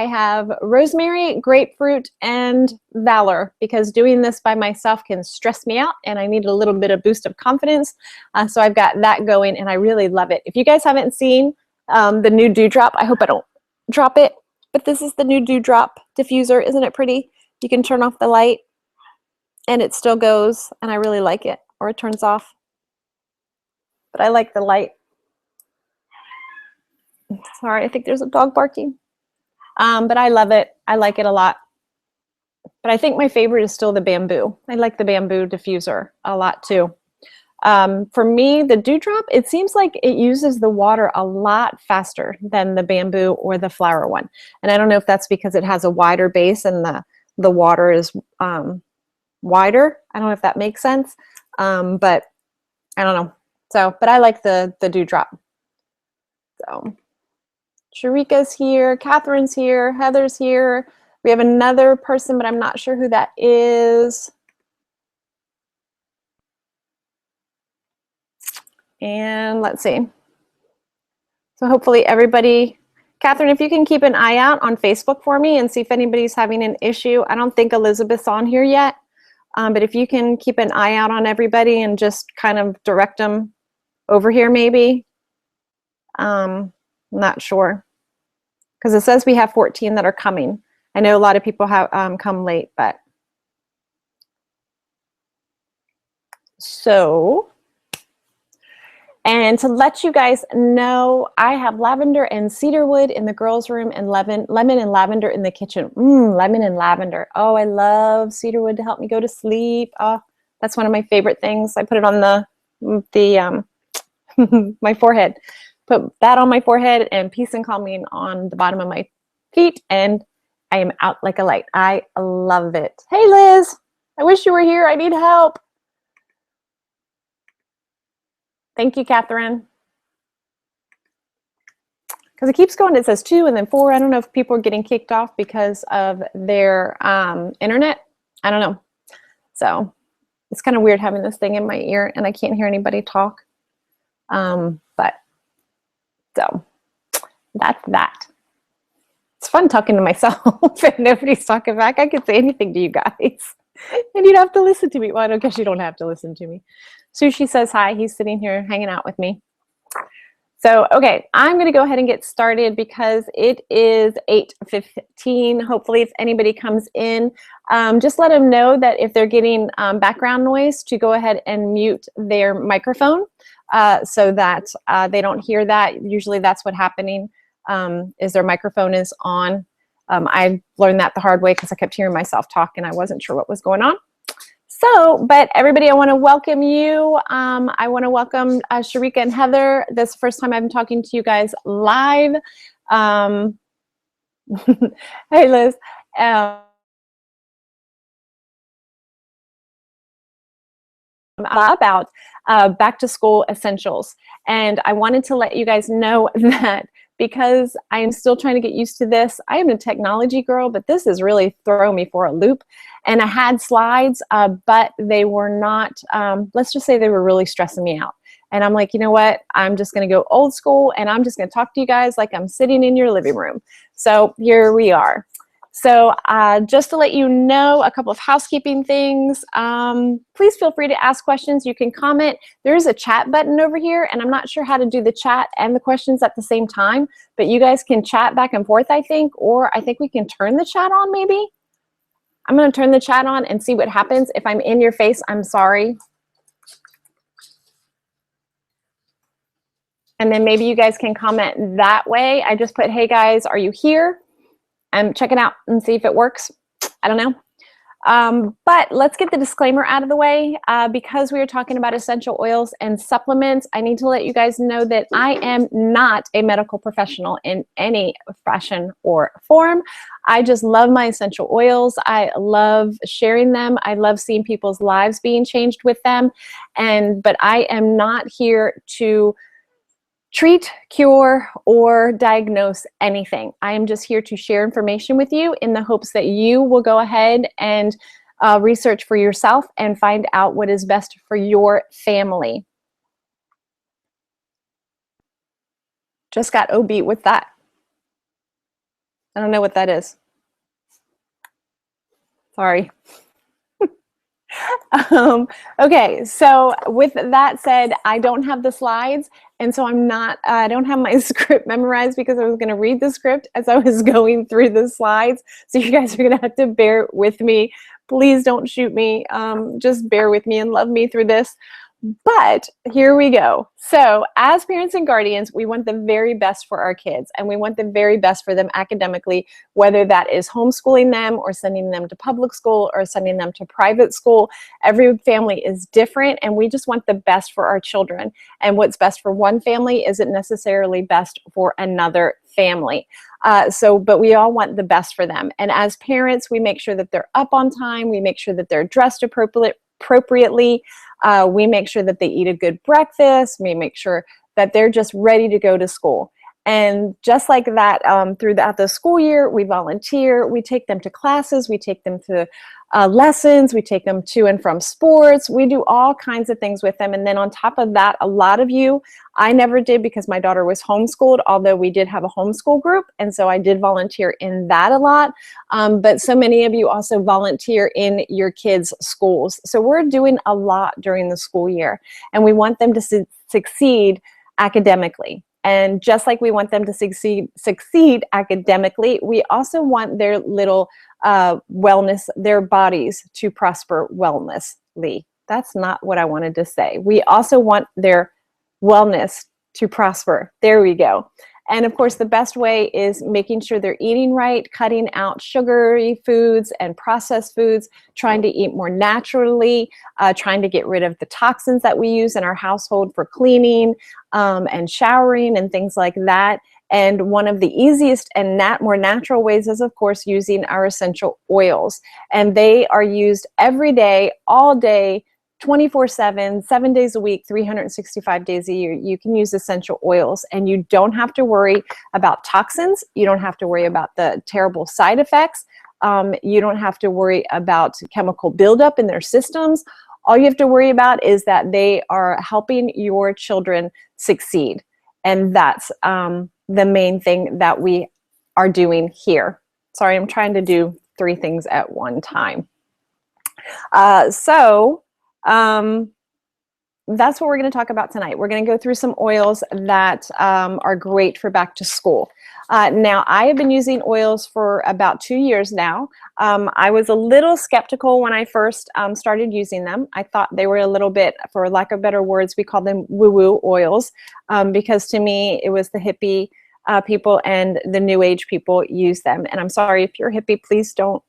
I have rosemary, grapefruit, and valor, because doing this by myself can stress me out and I need a little bit of boost of confidence. So I've got that going and I really love it. If you guys haven't seen the new Dewdrop, I hope I don't drop it, but this is the new Dewdrop diffuser. Isn't it pretty? You can turn off the light and it still goes, and I really like it. Or it turns off, but I like the light. Sorry, I think there's a dog barking. But I love it. I like it a lot. But I think my favorite is still the bamboo. I like the bamboo diffuser a lot too. For me, the Dewdrop, it seems like it uses the water a lot faster than the bamboo or the flower one. And I don't know if that's because it has a wider base and the water is wider. I don't know if that makes sense. But I don't know. So, but I like the Dewdrop. So Sharika's here, Catherine's here, Heather's here. We have another person, but I'm not sure who that is. And let's see. So hopefully everybody, Catherine, if you can keep an eye out on Facebook for me and see if anybody's having an issue. I don't think Elizabeth's on here yet, but if you can keep an eye out on everybody and just kind of direct them over here maybe. I'm not sure, because it says we have 14 that are coming. I know a lot of people have come late, but so. And to let you guys know, I have lavender and cedarwood in the girls' room and lemon and lavender in the kitchen. Lemon and lavender. Oh, I love cedarwood to help me go to sleep. Oh, that's one of my favorite things. I put it on the my forehead. Put that on my forehead and peace and calming on the bottom of my feet, and I am out like a light. I love it. Hey, Liz. I wish you were here. I need help. Thank you, Catherine. Because it keeps going. It says 2 and then 4. I don't know if people are getting kicked off because of their internet. I don't know. So it's kind of weird having this thing in my ear and I can't hear anybody talk. But so that's that. It's fun talking to myself and nobody's talking back. I could say anything to you guys and you'd have to listen to me. Well, I guess you don't have to listen to me. Sushi says hi. He's sitting here hanging out with me. So, okay, I'm going to go ahead and get started because it is 8:15. Hopefully, if anybody comes in, just let them know that if they're getting background noise, to go ahead and mute their microphone so that they don't hear that. Usually that's what's happening, is their microphone is on. I learned that the hard way because I kept hearing myself talk and I wasn't sure what was going on. So, but everybody, I want to welcome you. I want to welcome Sharika and Heather. This is the first time I'm talking to you guys live. Hey, Liz. About back to school essentials. And I wanted to let you guys know that because I am still trying to get used to this. I am a technology girl, but this is really throwing me for a loop. And I had slides, but they were not, let's just say they were really stressing me out. And I'm like, you know what? I'm just going to go old school and I'm just going to talk to you guys like I'm sitting in your living room. So here we are. So just to let you know, a couple of housekeeping things. Please feel free to ask questions. You can comment. There's a chat button over here, and I'm not sure how to do the chat and the questions at the same time, but you guys can chat back and forth, I think, or I think we can turn the chat on maybe. I'm going to turn the chat on and see what happens. If I'm in your face, I'm sorry. And then maybe you guys can comment that way. I just put, hey guys, are you here? And check it out and see if it works. I don't know. But let's get the disclaimer out of the way. Because we are talking about essential oils and supplements, I need to let you guys know that I am not a medical professional in any fashion or form. I just love my essential oils. I love sharing them. I love seeing people's lives being changed with them. But I am not here to treat, cure, or diagnose anything. I am just here to share information with you in the hopes that you will go ahead and research for yourself and find out what is best for your family. Just got OB with that. I don't know what that is. Sorry. Okay, so with that said, I don't have the slides, and so I don't have my script memorized because I was going to read the script as I was going through the slides. So you guys are going to have to bear with me. Please don't shoot me. Just bear with me and love me through this. But here we go. So as parents and guardians, we want the very best for our kids, and we want the very best for them academically, whether that is homeschooling them or sending them to public school or sending them to private school. Every family is different, and we just want the best for our children. And what's best for one family isn't necessarily best for another family. But we all want the best for them. And as parents, we make sure that they're up on time. We make sure that they're dressed appropriately. We make sure that they eat a good breakfast. We make sure that they're just ready to go to school. And just like that, throughout the school year, we volunteer. We take them to classes. We take them to lessons. We take them to and from sports. We do all kinds of things with them. And then on top of that, a lot of you, I never did because my daughter was homeschooled, although we did have a homeschool group. And so I did volunteer in that a lot. But so many of you also volunteer in your kids' schools. So we're doing a lot during the school year. And we want them to succeed academically. And just like we want them to succeed academically, we also want their little wellness, their bodies to prosper wellnessly. That's not what I wanted to say. We also want their wellness to prosper. There we go. And of course, the best way is making sure they're eating right, cutting out sugary foods and processed foods, trying to eat more naturally, trying to get rid of the toxins that we use in our household for cleaning and showering and things like that. And one of the easiest and more natural ways is, of course, using our essential oils. And they are used every day, all day, 24/7, 7 days a week, 365 days a year. You can use essential oils, and you don't have to worry about toxins. You don't have to worry about the terrible side effects. You don't have to worry about chemical buildup in their systems. All you have to worry about is that they are helping your children succeed. And that's the main thing that we are doing here. Sorry, I'm trying to do 3 things at one time. That's what we're going to talk about tonight. We're going to go through some oils that are great for back to school. Now, I have been using oils for about 2 years now. I was a little skeptical when I first started using them. I thought they were a little bit, for lack of better words, we call them woo-woo oils, because to me, it was the hippie people and the new age people use them. And I'm sorry, if you're hippie, please don't,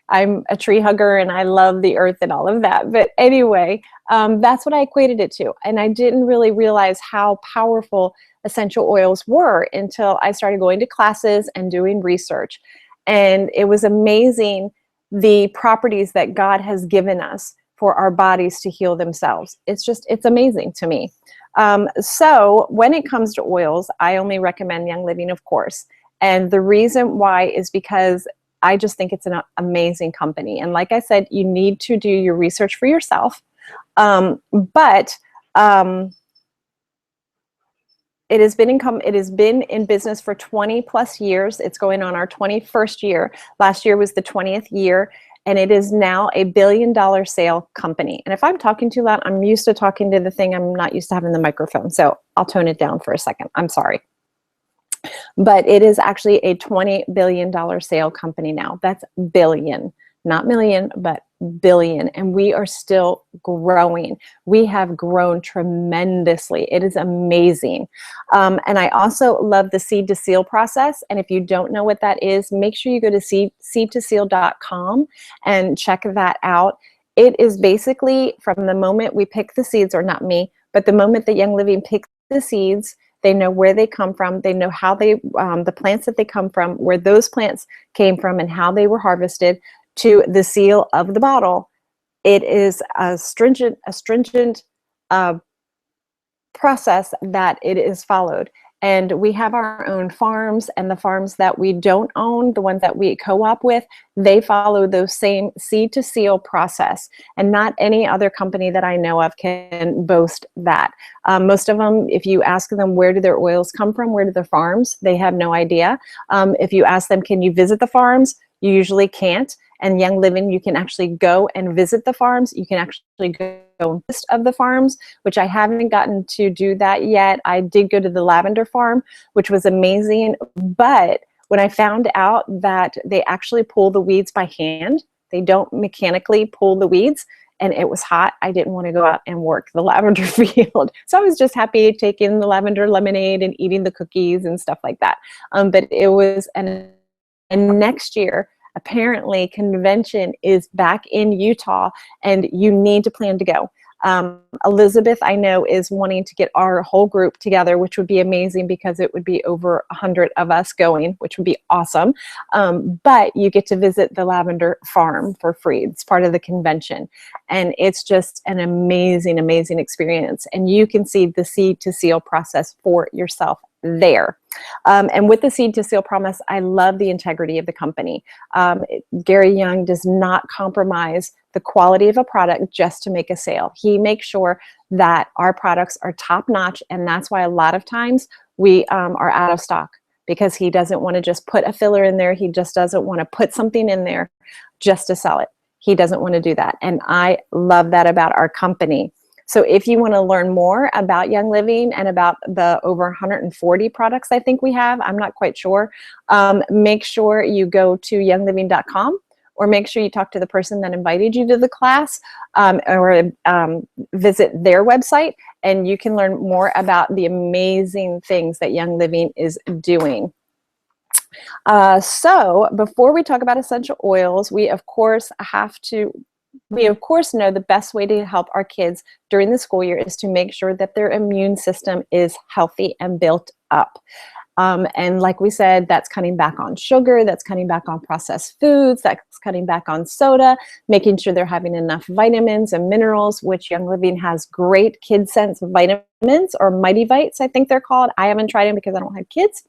I'm a tree hugger and I love the earth and all of that. But anyway, that's what I equated it to. And I didn't really realize how powerful essential oils were until I started going to classes and doing research. And it was amazing the properties that God has given us for our bodies to heal themselves. It's amazing to me. So when it comes to oils, I only recommend Young Living, of course. And the reason why is because I just think it's an amazing company. And like I said, you need to do your research for yourself. But it has been in business for 20 plus years. It's going on our 21st year. Last year was the 20th year. And it is now a $1 billion sale company. And if I'm talking too loud, I'm used to talking to the thing. I'm not used to having the microphone. So I'll tone it down for a second. I'm sorry. But it is actually a $20 billion sale company now. That's billion, not million, but billion. And we are still growing. We have grown tremendously. It is amazing. And I also love the seed to seal process. And if you don't know what that is, make sure you go to seedtoseal.com and check that out. It is basically from the moment we pick the seeds, or not me, but the moment that Young Living picks the seeds, they know where they come from. They know how the plants that they come from, where those plants came from, and how they were harvested, to the seal of the bottle. It is a stringent process that it is followed. And we have our own farms, and the farms that we don't own, the ones that we co-op with, they follow those same seed to seal process. And not any other company that I know of can boast that. Most of them, if you ask them where do their oils come from, where do their farms, they have no idea. If you ask them, can you visit the farms? You usually can't. And Young Living, you can actually go and visit the farms. You can actually go and list of the farms, which I haven't gotten to do that yet. I did go to the lavender farm, which was amazing. But when I found out that they actually pull the weeds by hand, they don't mechanically pull the weeds, and it was hot, I didn't want to go out and work the lavender field. So I was just happy taking the lavender lemonade and eating the cookies and stuff like that. But it was, and next year, apparently convention is back in Utah, and you need to plan to go. Elizabeth, I know, is wanting to get our whole group together, which would be amazing because it would be over 100 of us going, which would be awesome. But you get to visit the lavender farm for free. It's part of the convention. And it's just an amazing, amazing experience. And you can see the seed to seal process for yourself there. And with the seed to seal promise, I love the integrity of the company. Gary Young does not compromise the quality of a product just to make a sale. He makes sure that our products are top notch, and that's why a lot of times we are out of stock, because he doesn't want to just put a filler in there. He just doesn't want to put something in there just to sell it. He doesn't want to do that. And I love that about our company. So if you want to learn more about Young Living and about the over 140 products I think we have, I'm not quite sure, make sure you go to youngliving.com, or make sure you talk to the person that invited you to the class, or visit their website, and you can learn more about the amazing things that Young Living is doing. So before we talk about essential oils, we of course know the best way to help our kids during the school year is to make sure that their immune system is healthy and built up. And like we said, that's cutting back on sugar, that's cutting back on processed foods, that's cutting back on soda, making sure they're having enough vitamins and minerals, which Young Living has great Kid Sense vitamins, or Mighty Vites, I think they're called. I haven't tried them because I don't have kids.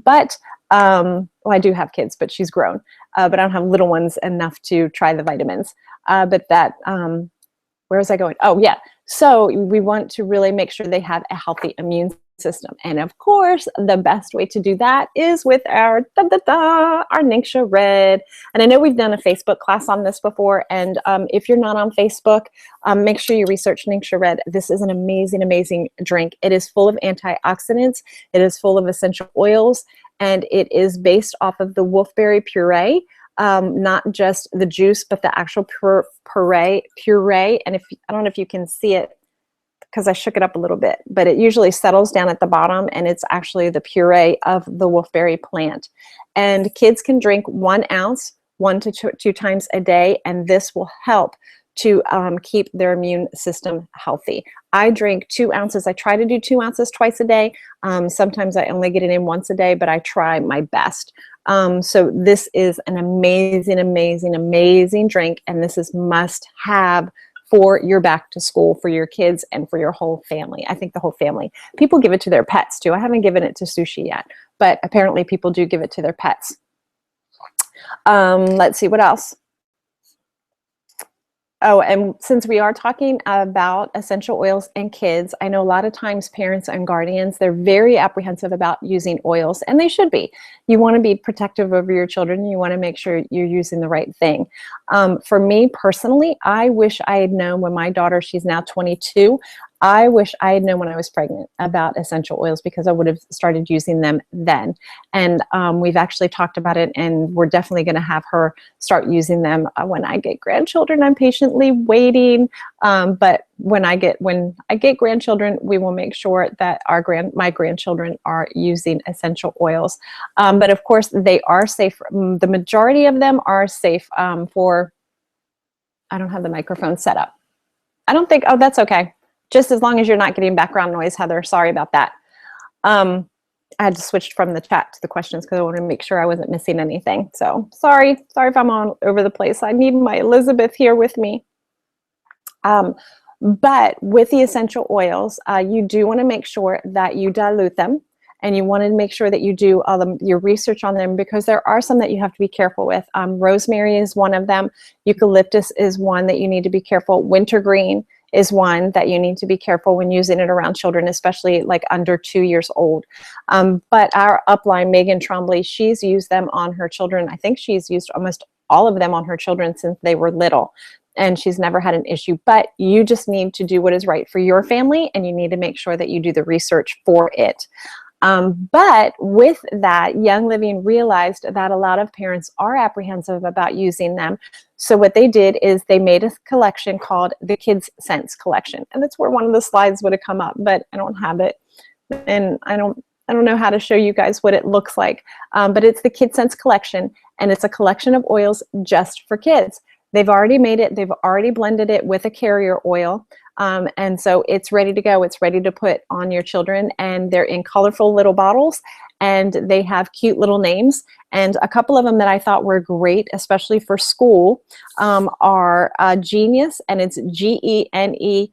But, well, I do have kids, but she's grown. But I don't have little ones enough to try the vitamins. But that, where was I going? Oh, yeah. So we want to really make sure they have a healthy immune system. And of course, the best way to do that is with our Ningxia Red. And I know we've done a Facebook class on this before. And if you're not on Facebook, make sure you research Ningxia Red. This is an amazing, amazing drink. It is full of antioxidants. It is full of essential oils. And it is based off of the wolfberry puree. Not just the juice, but the actual puree. And I don't know if you can see it because I shook it up a little bit, but it usually settles down at the bottom, and it's actually the puree of the wolfberry plant. And kids can drink 1 ounce 1 to 2 times a day, and this will help to keep their immune system healthy. I drink 2 ounces. I try to do 2 ounces twice a day. Sometimes I only get it in once a day, but I try my best. So this is an amazing, amazing, amazing drink, and this is must have for your back to school, for your kids, and for your whole family. I think the whole family. People give it to their pets too. I haven't given it to Sushi yet, but apparently people do give it to their pets. Let's see, what else? Oh, and since we are talking about essential oils and kids, I know a lot of times parents and guardians, they're very apprehensive about using oils, and they should be. You want to be protective over your children. You want to make sure you're using the right thing. For me personally, I wish I had known when my daughter, she's now 22, I wish I had known when I was pregnant about essential oils, because I would have started using them then. And we've actually talked about it, and we're definitely going to have her start using them when I get grandchildren. I'm patiently waiting. But when I get grandchildren, we will make sure that my grandchildren are using essential oils. But of course, they are safe. The majority of them are safe for. I don't have the microphone set up. I don't think. Oh, that's okay. Just as long as you're not getting background noise, Heather. Sorry about that. I had to switch from the chat to the questions because I wanted to make sure I wasn't missing anything. So sorry if I'm all over the place. I need my Elizabeth here with me. But with the essential oils, you do want to make sure that you dilute them. and you want to make sure that you do your research on them, because there are some that you have to be careful with. Rosemary is one of them. Eucalyptus is one that you need to be careful. Wintergreen is one that you need to be careful when using it around children, especially like under 2 years old. But our upline, Megan Trombley, she's used them on her children. I think she's used almost all of them on her children since they were little, and she's never had an issue. But you just need to do what is right for your family, and you need to make sure that you do the research for it. But with that, Young Living realized that a lot of parents are apprehensive about using them. So what they did is they made a collection called the Kids Sense Collection. And that's where one of the slides would have come up, but I don't have it. And I don't know how to show you guys what it looks like. But it's the Kids Sense Collection, and it's a collection of oils just for kids. They've already made it. They've already blended it with a carrier oil. And so it's ready to go. It's ready to put on your children, and they're in colorful little bottles, and they have cute little names. And a couple of them that I thought were great, especially for school, are Genius, and it's GENEYUS.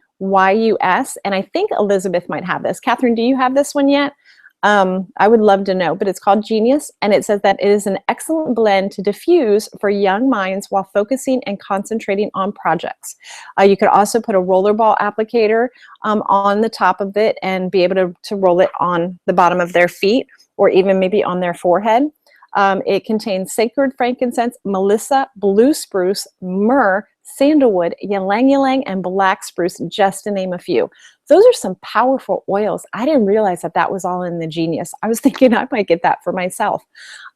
And I think Elizabeth might have this. Catherine, do you have this one yet? I would love to know, but it's called Genius, and it says that it is an excellent blend to diffuse for young minds while focusing and concentrating on projects. You could also put a rollerball applicator on the top of it and be able to roll it on the bottom of their feet, or even maybe on their forehead. It contains sacred frankincense, melissa, blue spruce, myrrh, sandalwood, ylang ylang, and black spruce, just to name a few. Those are some powerful oils. I didn't realize that that was all in the Genius. I was thinking I might get that for myself.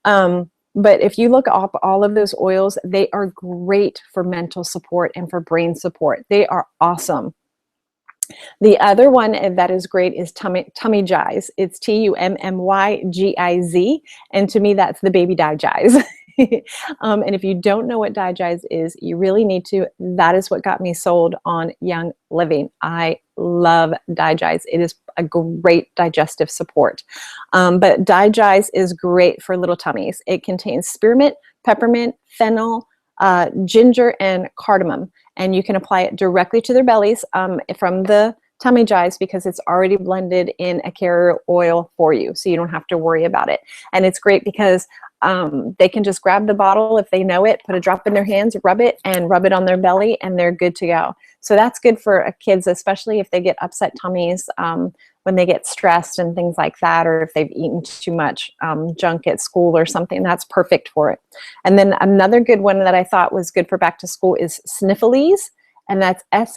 But if you look up all of those oils, they are great for mental support and for brain support. They are awesome. The other one that is great is Tummygize. It's Tummygiz, and to me that's the baby Digize. And if you don't know what Digize is, you really need to. That is what got me sold on Young Living. I love Digize. It is a great digestive support. But Digize is great for little tummies. It contains spearmint, peppermint, fennel, ginger, and cardamom. And you can apply it directly to their bellies from the Tummygize, because it's already blended in a carrier oil for you, so you don't have to worry about it. And it's great because they can just grab the bottle if they know it, put a drop in their hands, rub it on their belly, and they're good to go. So that's good for kids, especially if they get upset tummies when they get stressed and things like that, or if they've eaten too much junk at school or something. That's perfect for it. And then another good one that I thought was good for back to school is Sniffles, and that's Sniffleease,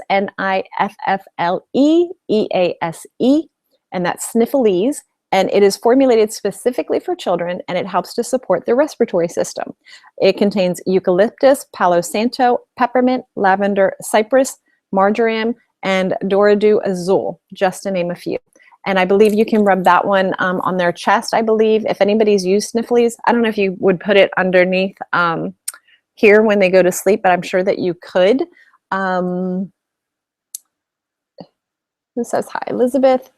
and that's Sniffles. And it is formulated specifically for children, and it helps to support their respiratory system. It contains eucalyptus, palo santo, peppermint, lavender, cypress, marjoram, and dorado azul, just to name a few. And I believe you can rub that one on their chest, I believe. If anybody's used Sniffles, I don't know if you would put it underneath here when they go to sleep, but I'm sure that you could. Who says hi? Elizabeth.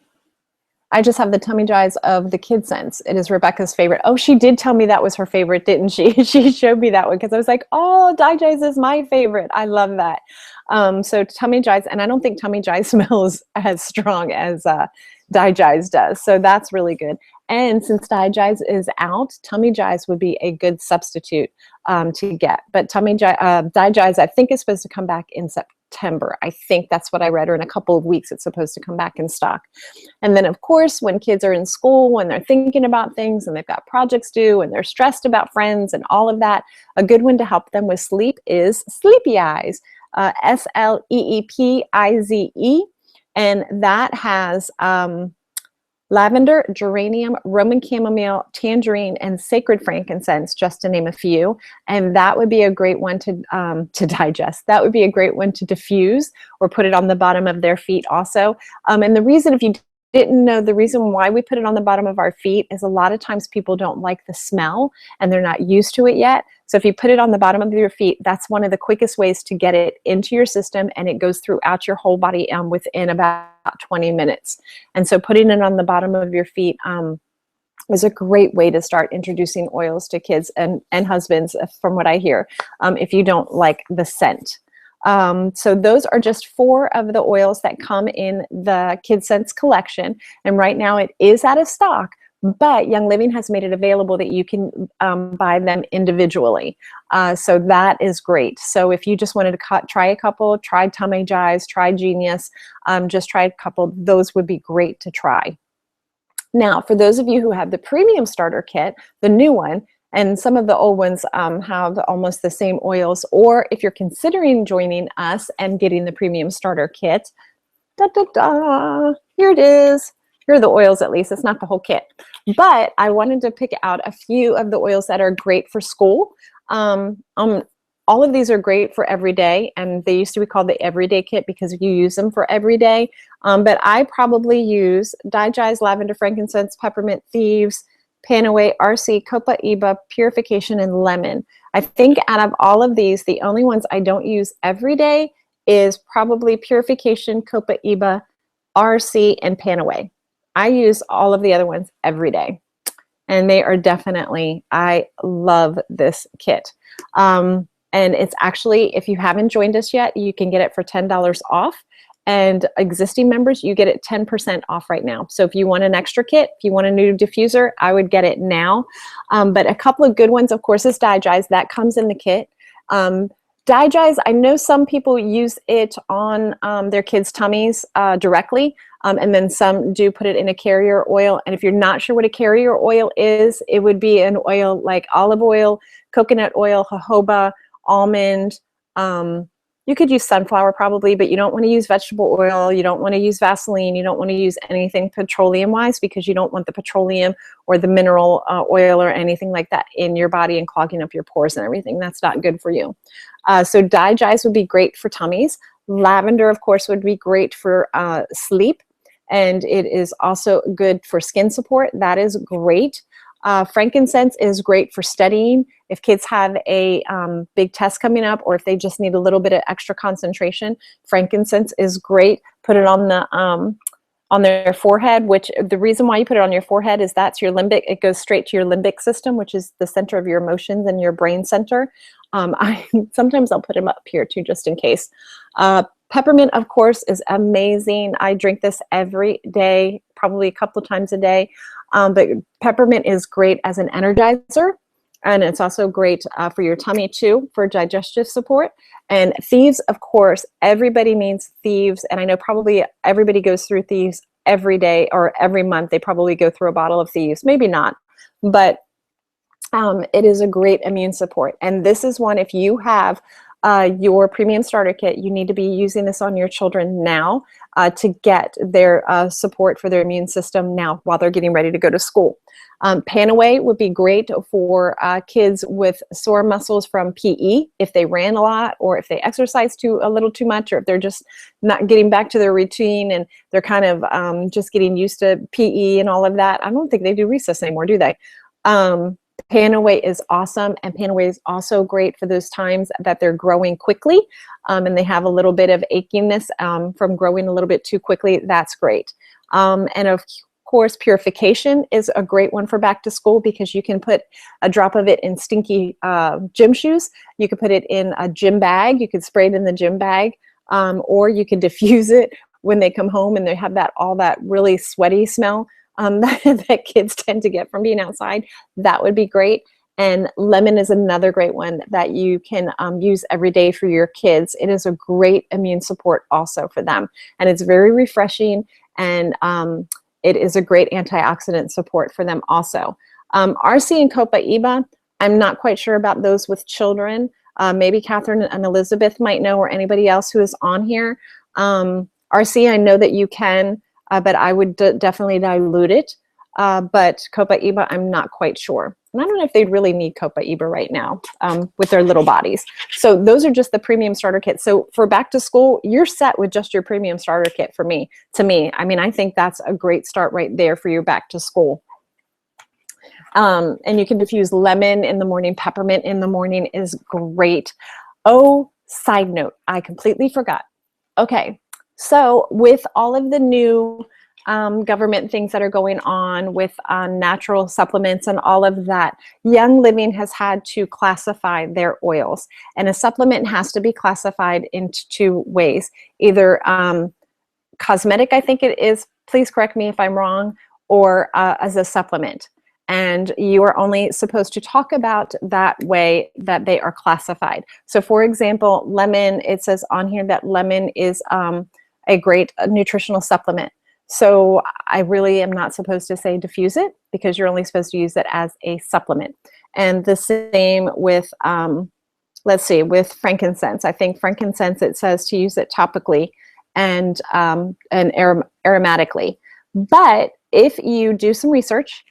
I just have the Tummygize of the Kid Sense. It is Rebecca's favorite. Oh, she did tell me that was her favorite, didn't she? She showed me that one because I was like, oh, Digize is my favorite. I love that. So Tummygize, and I don't think Tummygize smells as strong as Digize does. So that's really good. And since Digize is out, Tummygize would be a good substitute to get. But Digize, I think, is supposed to come back in September. I think that's what I read, or in a couple of weeks it's supposed to come back in stock. And then, of course, when kids are in school, when they're thinking about things and they've got projects due and they're stressed about friends and all of that, a good one to help them with sleep is Sleepy Eyes, Sleepize. And that has lavender, geranium, Roman chamomile, tangerine, and sacred frankincense, just to name a few. And that would be a great one to digest. That would be a great one to diffuse, or put it on the bottom of their feet also. And the reason, if you didn't know, the reason why we put it on the bottom of our feet is a lot of times people don't like the smell and they're not used to it yet. So if you put it on the bottom of your feet, that's one of the quickest ways to get it into your system, and it goes throughout your whole body within about 20 minutes. And so putting it on the bottom of your feet is a great way to start introducing oils to kids and husbands, from what I hear, if you don't like the scent. So those are just 4 of the oils that come in the Kid Sense collection. And right now it is out of stock, but Young Living has made it available that you can buy them individually. So that is great. So if you just wanted to try a couple, try Tummy Jives, try Genius, just try a couple, those would be great to try. Now, for those of you who have the premium starter kit, the new one, and some of the old ones have almost the same oils, or if you're considering joining us and getting the premium starter kit, here it is. Here are the oils, at least. It's not the whole kit. But I wanted to pick out a few of the oils that are great for school. All of these are great for every day, and they used to be called the everyday kit because you use them for every day. But I probably use Digize, Lavender, Frankincense, Peppermint, Thieves, Panaway, RC, Copaiba, Purification, and Lemon. I think out of all of these, the only ones I don't use every day is probably Purification, Copaiba, RC, and Panaway. I use all of the other ones every day. And they are definitely, I love this kit. And it's actually, if you haven't joined us yet, you can get it for $10 off. And existing members, you get it 10% off right now. So if you want an extra kit, if you want a new diffuser, I would get it now. But a couple of good ones, of course, is Digize. That comes in the kit. Digize, I know some people use it on their kids' tummies directly, and then some do put it in a carrier oil. And if you're not sure what a carrier oil is, it would be an oil like olive oil, coconut oil, jojoba, almond. You could use sunflower probably, but you don't want to use vegetable oil. You don't want to use Vaseline. You don't want to use anything petroleum-wise because you don't want the petroleum or the mineral oil or anything like that in your body and clogging up your pores and everything. That's not good for you. So Digize would be great for tummies. Lavender, of course, would be great for sleep. And it is also good for skin support. That is great. Frankincense is great for studying. If kids have a big test coming up, or if they just need a little bit of extra concentration, frankincense is great. Put it on their forehead, which the reason why you put it on your forehead is that's your limbic. It goes straight to your limbic system, which is the center of your emotions and your brain center. Sometimes I'll put them up here too, just in case. Peppermint, of course, is amazing. I drink this every day, probably a couple of times a day. But peppermint is great as an energizer, and it's also great for your tummy too, for digestive support. And Thieves, of course, everybody needs Thieves, and I know probably everybody goes through Thieves every day or every month. They probably go through a bottle of Thieves, maybe not, but it is a great immune support. And this is one, if you have your premium starter kit, you need to be using this on your children now to get their support for their immune system now while they're getting ready to go to school. Panaway would be great for kids with sore muscles from PE, if they ran a lot, or if they exercised a little too much, or if they're just not getting back to their routine and they're kind of just getting used to PE and all of that. I don't think they do recess anymore, do they? Panaway is awesome, and Panaway is also great for those times that they're growing quickly and they have a little bit of achiness from growing a little bit too quickly. That's great. And of course, Purification is a great one for back to school because you can put a drop of it in stinky gym shoes. You could put it in a gym bag. You could spray it in the gym bag, or you could diffuse it when they come home and they have all that really sweaty smell that kids tend to get from being outside. That would be great. And lemon is another great one that you can use every day for your kids. It is a great immune support also for them. And it's very refreshing, and it is a great antioxidant support for them also. RC and Copaiba, I'm not quite sure about those with children. Maybe Catherine and Elizabeth might know, or anybody else who is on here. RC, I know that you can, but I would definitely dilute it. But Copaiba, I'm not quite sure. And I don't know if they'd really need Copaiba right now with their little bodies. So those are just the premium starter kits. So for back to school, you're set with just your premium starter kit to me. I mean, I think that's a great start right there for your back to school. And you can diffuse lemon in the morning, peppermint in the morning is great. Oh, side note, I completely forgot. Okay, so with all of the new government things that are going on with natural supplements and all of that, Young Living has had to classify their oils. And a supplement has to be classified into two ways. Either cosmetic, I think it is, please correct me if I'm wrong, or as a supplement. And you are only supposed to talk about that way that they are classified. So for example, lemon, it says on here that lemon is a great nutritional supplement. So I really am not supposed to say diffuse it, because you're only supposed to use it as a supplement. And the same with, let's see, with frankincense. I think frankincense, it says to use it topically and aromatically. But if you do some research,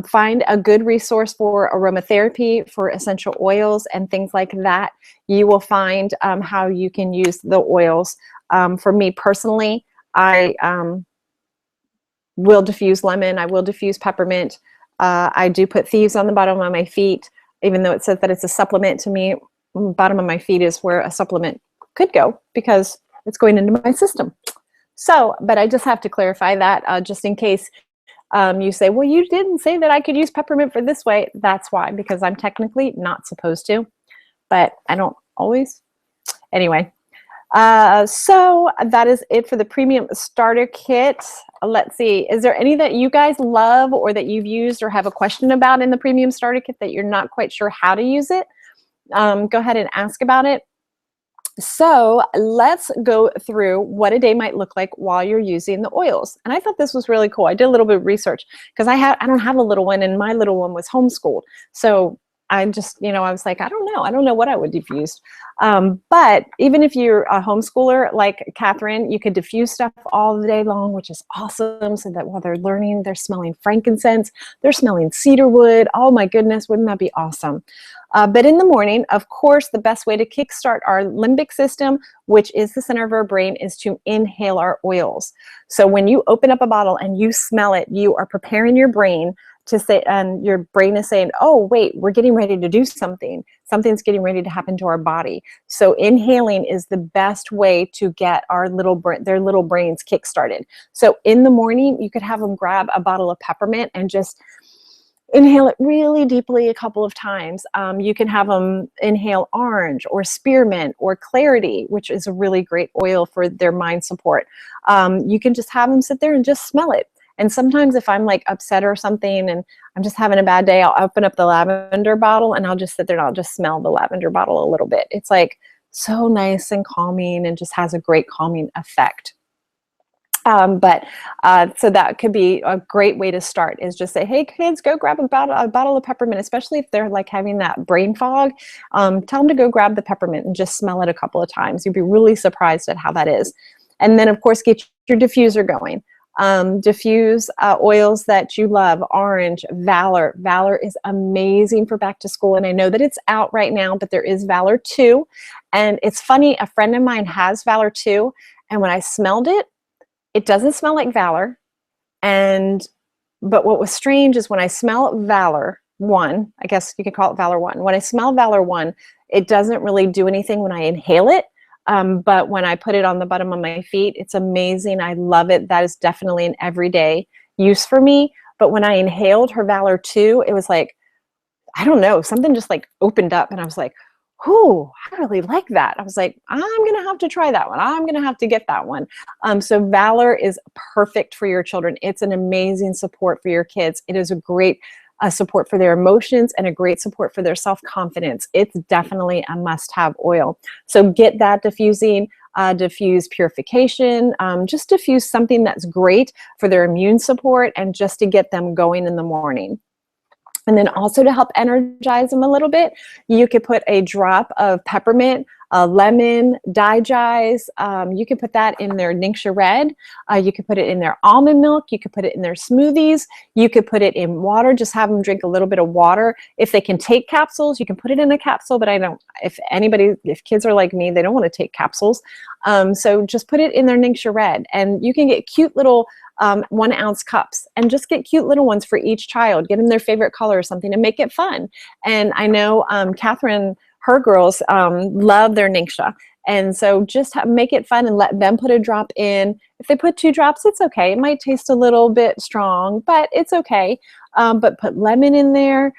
find a good resource for aromatherapy, for essential oils and things like that, you will find how you can use the oils. For me personally, I will diffuse lemon, I will diffuse peppermint. I do put thieves on the bottom of my feet, even though it says that it's a supplement. To me, bottom of my feet is where a supplement could go, because it's going into my system. So, but I just have to clarify that just in case you say, well, you didn't say that I could use peppermint for this way. That's why, because I'm technically not supposed to, but I don't always. Anyway, so that is it for the premium starter kit. Let's see, is there any that you guys love or that you've used or have a question about in the premium starter kit that you're not quite sure how to use it? Go ahead and ask about it. So let's go through what a day might look like while you're using the oils. And I thought this was really cool. I did a little bit of research, because I don't have a little one, and my little one was homeschooled. So I just, I was like, I don't know what I would diffuse. But even if you're a homeschooler like Catherine, you could diffuse stuff all the day long, which is awesome. So that while they're learning, they're smelling frankincense, they're smelling cedarwood. Oh my goodness, wouldn't that be awesome? But in the morning, of course, the best way to kickstart our limbic system, which is the center of our brain, is to inhale our oils. So when you open up a bottle and you smell it, you are preparing your brain to say, and your brain is saying, oh, wait, we're getting ready to do something. Something's getting ready to happen to our body. So inhaling is the best way to get their little brains kick-started. So in the morning, you could have them grab a bottle of peppermint and just inhale it really deeply a couple of times. You can have them inhale orange or spearmint or clarity, which is a really great oil for their mind support. You can just have them sit there and just smell it. And sometimes if I'm like upset or something and I'm just having a bad day, I'll open up the lavender bottle and I'll just sit there and I'll just smell the lavender bottle a little bit. It's like so nice and calming and just has a great calming effect. So that could be a great way to start, is just say, hey kids, go grab a bottle of peppermint, especially if they're like having that brain fog. Tell them to go grab the peppermint and just smell it a couple of times. You'd be really surprised at how that is. And then of course, get your diffuser going. Diffuse oils that you love. Orange, Valor. Valor is amazing for back to school. And I know that it's out right now, but there is Valor 2. And it's funny, a friend of mine has Valor 2. And when I smelled it, it doesn't smell like Valor. But what was strange is when I smell Valor 1, I guess you could call it Valor 1. When I smell Valor 1, it doesn't really do anything when I inhale it. But when I put it on the bottom of my feet, it's amazing. I love it. That is definitely an everyday use for me. But when I inhaled her Valor 2, it was like, I don't know, something just like opened up and I was like, ooh, I really like that. I was like, I'm going to have to try that one. I'm going to have to get that one. So Valor is perfect for your children. It's an amazing support for your kids. It is a great support for their emotions and a great support for their self-confidence. It's definitely a must-have oil. So get that diffusing, diffuse purification, just diffuse something that's great for their immune support and just to get them going in the morning. And then also to help energize them a little bit, you could put a drop of peppermint, lemon, digize. You could put that in their Ningxia Red. You could put it in their almond milk. You could put it in their smoothies. You could put it in water. Just have them drink a little bit of water. If they can take capsules, you can put it in a capsule. But I don't. If kids are like me, they don't want to take capsules. So just put it in their Ningxia Red, and you can get cute little 1 ounce cups and just get cute little ones for each child. Get them their favorite color or something and make it fun. And I know Catherine, her girls love their Ningxia. And so just make it fun and let them put a drop in. If they put 2 drops, it's okay. It might taste a little bit strong, but it's okay. But put lemon in there.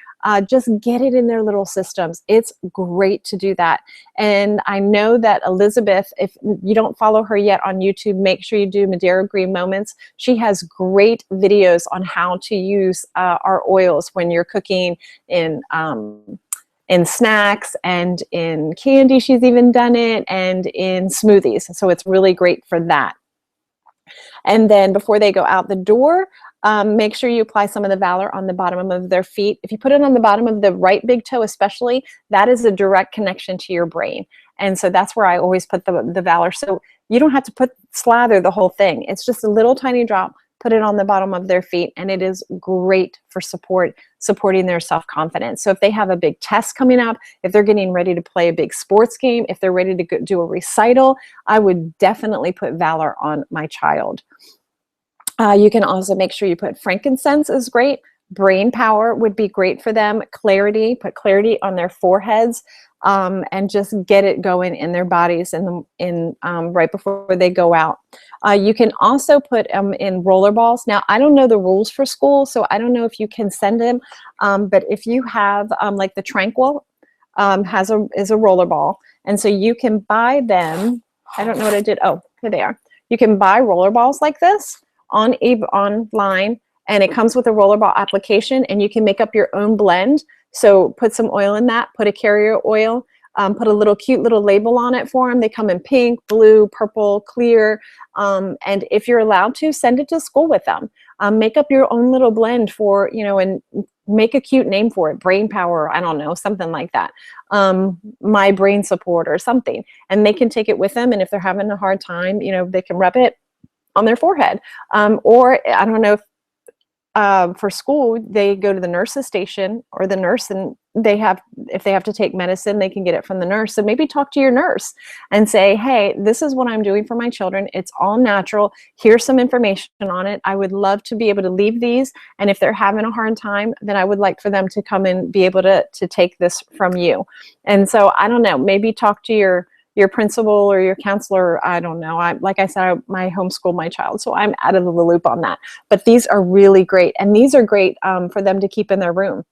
just get it in their little systems. It's great to do that. And I know that Elizabeth, if you don't follow her yet on YouTube, make sure you do Madeira Green Moments. She has great videos on how to use our oils when you're cooking in snacks and in candy. She's even done it, and in smoothies. So it's really great for that. And then before they go out the door, make sure you apply some of the Valor on the bottom of their feet. If you put it on the bottom of the right big toe especially, that is a direct connection to your brain. And so that's where I always put the Valor. So you don't have to slather the whole thing. It's just a little tiny drop. Put it on the bottom of their feet, and it is great for supporting their self-confidence. So if they have a big test coming up, if they're getting ready to play a big sports game, if they're ready to do a recital, I would definitely put Valor on my child. You can also make sure you put frankincense is great. Brain power would be great for them. Clarity, put clarity on their foreheads, and just get it going in their bodies right before they go out. You can also put them in roller balls. Now, I don't know the rules for school, so I don't know if you can send them, but if you have like the Tranquil is a roller ball, and so you can buy them. I don't know what I did. Oh, here they are. You can buy roller balls like this online, and it comes with a rollerball application, and you can make up your own blend. So put some oil in that, put a carrier oil, put a cute little label on it for them. They come in pink, blue, purple, clear, and if you're allowed to, send it to school with them. Make up your own little blend for, and make a cute name for it, brain power, I don't know, something like that. My brain support or something, and they can take it with them, and if they're having a hard time, they can rub it on their forehead. Or I don't know if for school they go to the nurse's station or the nurse, and if they have to take medicine, they can get it from the nurse. So maybe talk to your nurse and say, hey, this is what I'm doing for my children. It's all natural. Here's some information on it. I would love to be able to leave these, and if they're having a hard time, then I would like for them to come and be able to take this from you. And so I don't know, maybe talk to your principal or your counselor. I don't know. Like I said, I homeschool my child, so I'm out of the loop on that. But these are really great, and these are great for them to keep in their room.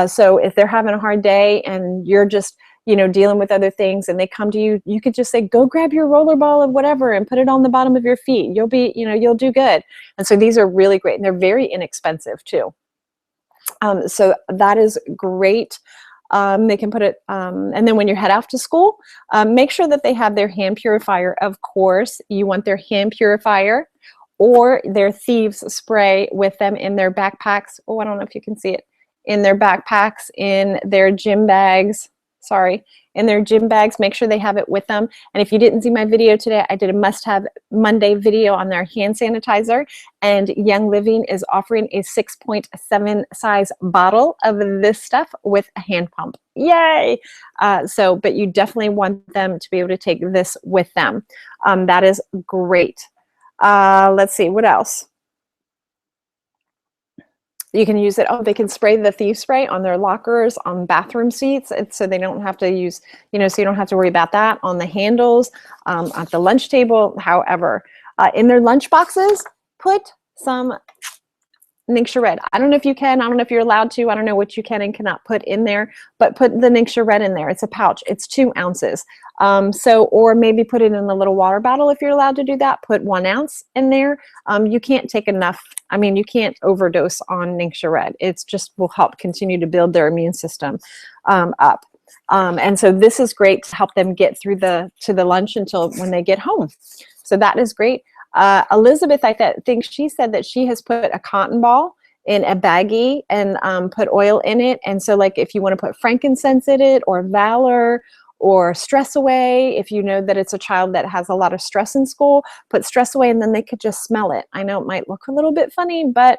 So if they're having a hard day and you're just dealing with other things, and they come to you, you could just say, go grab your roller ball of whatever and put it on the bottom of your feet. You'll do good. And so these are really great, and they're very inexpensive too. So that is great. They can put it, and then when you head off to school, make sure that they have their hand purifier. Of course, you want their hand purifier or their thieves spray with them in their backpacks. Oh, I don't know if you can see it. In their backpacks, in their gym bags. Sorry, in their gym bags. Make sure they have it with them. And if you didn't see my video today, I did a must-have Monday video on their hand sanitizer. And Young Living is offering a 6.7 size bottle of this stuff with a hand pump. Yay! But you definitely want them to be able to take this with them. That is great. Let's see, what else? You can use it. Oh, they can spray the thief spray on their lockers, on bathroom seats, so they don't have to use, so you don't have to worry about that. On the handles, at the lunch table, however. In their lunch boxes, put some Ningxia Red. I don't know if you can. I don't know if you're allowed to. I don't know what you can and cannot put in there, but put the Ningxia Red in there. It's a pouch. It's 2 ounces. Or maybe put it in a little water bottle if you're allowed to do that. Put 1 ounce in there. You can't take enough. I mean, you can't overdose on Ningxia Red. It's just will help continue to build their immune system up. And so this is great to help them get through to the lunch until when they get home. So that is great. Elizabeth, I think she said that she has put a cotton ball in a baggie and put oil in it. And so like if you want to put frankincense in it, or Valor, or Stress Away, if you know that it's a child that has a lot of stress in school, put Stress Away, and then they could just smell it. I know it might look a little bit funny, but